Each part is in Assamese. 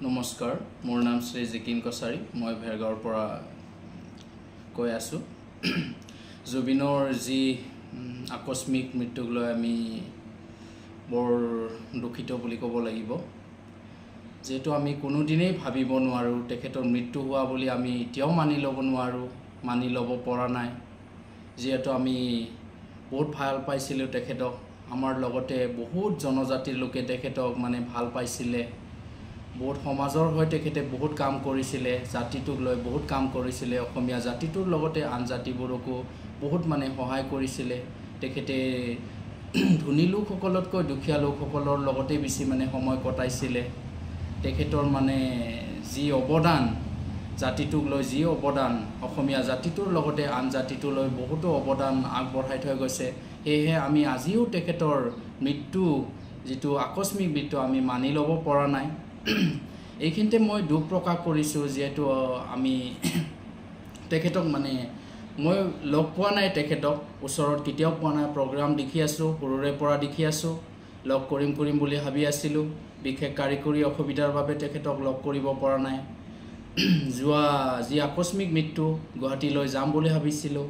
নমস্কাৰ মোৰ নাম শ্ৰী জিকিন কছাৰী মই ভেৰগাঁৱৰ পৰা কৈ আছো জুবিনৰ যি আকস্মিক মৃত্যুক লৈ আমি বৰ দুখিত বুলি ক'ব লাগিব যেটো আমি কোনো দিনেই ভাবিব নোৱাৰো তেখেতৰ মৃত্যু হোৱা বুলি আমি এতিয়াও মানি ল'ব নোৱাৰো মানি ল'ব পৰা নাই যেটো আমি বহুত ভাল পাইছিলো তেখেতক আমাৰ লগতে বহুত জনজাতিৰ লোকে তেখেতক মানে ভাল পাইছিলে বহুত সমাজৰ হৈ তেখেতে বহুত কাম কৰিছিলে জাতিটোক লৈ বহুত কাম কৰিছিলে অসমীয়া জাতিটোৰ লগতে আন জাতিবোৰকো বহুত মানে সহায় কৰিছিলে তেখেতে ধনী লোকসকলতকৈ দুখীয়া লোকসকলৰ লগতে বেছি মানে সময় কটাইছিলে তেখেতৰ মানে যি অৱদান জাতিটোক লৈ যি অৱদান অসমীয়া জাতিটোৰ লগতে আন জাতিটোৰ লৈ বহুতো অৱদান আগবঢ়াই থৈ গৈছে এহে আমি আজিও তেখেতৰ মৃত্যু যেটো আকস্মিক মৃত্যু আমি মানি ল'ব পৰা নাই এইখিনিতে মই দুখ প্ৰকাশ কৰিছো যেটো আমি তেখেতক মানে মই লগ পোৱা নাই তেখেতক ওচৰত কেতিয়াও পোৱা নাই প্ৰগ্ৰাম দেখি আছো সৰুৰে পৰা দেখি আছো লগ কৰিম বুলি ভাবি আছিলো বিশেষ কাৰিকৰী অসুবিধাৰ বাবে তেখেতক লগ কৰিব পৰা নাই যোৱা যি আকস্মিক মৃত্যু গুৱাহাটীলৈ যাম বুলি ভাবিছিলো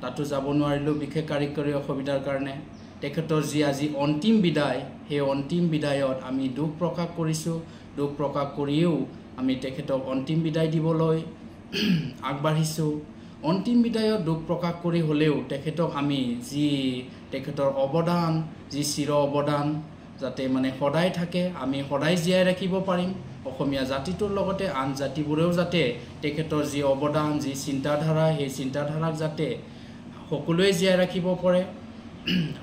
তাতো যাব নোৱাৰিলো বিশেষ কাৰিকৰী অসুবিধাৰ কাৰণে তেখেতৰ যি আজি অন্তিম বিদায় হে অন্তিম বিদায়ত আমি দুখ প্ৰকাশ কৰিছো দুখ প্ৰকাশ কৰিও আমি তেখেতক অন্তিম বিদায় দিবলৈ আগবাঢ়িছো অন্তিম বিদায়ত দুখ প্ৰকাশ কৰি হলেও তেখেতক আমি যি তেখেতৰ অৱদান যি চিৰ অৱদান যাতে মানে সদায় থাকে আমি সদায় জীয়াই ৰাখিব পাৰিম অসমীয়া জাতিটোৰ লগতে আন জাতিবোৰেও যাতে তেখেতৰ যি অৱদান যি চিন্তাধাৰা সেই চিন্তাধাৰাক যাতে সকলোৱে জীয়াই ৰাখিব পাৰে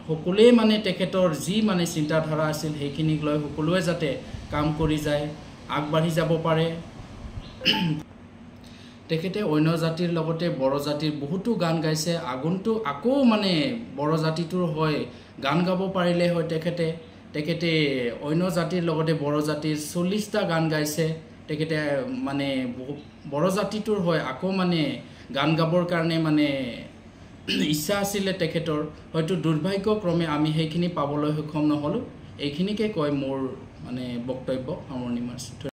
সকলোৱে মানে তেখেতৰ যি মানে চিন্তাধাৰা আছিল সেইখিনিক লৈ সকলোৱে যাতে কাম কৰি যায় আগবাঢ়ি যাব পাৰে তেখেতে অন্য জাতিৰ লগতে বড় জাতিৰ বহুতো গান গাইছে আগন্তুক আকৌ মানে বড় জাতিটোৰ হয় গান গাব পাৰিলে হয় তেখেতে অন্য জাতিৰ লগতে বড় জাতিৰ 40টা গান গাইছে তেখেতে মানে বড় জাতিটোৰ হয় আকৌ মানে গান গাবৰ কাৰণে মানে ইচ্ছা আছিল তেখেতৰ হয়তো দুৰ্ভাগ্যক্ৰমে আমি সেইখিনি পাবলৈ সক্ষম নহলো এইখিনিকে কয় মোৰ মানে বক্তব্য সামৰণি মাৰিছো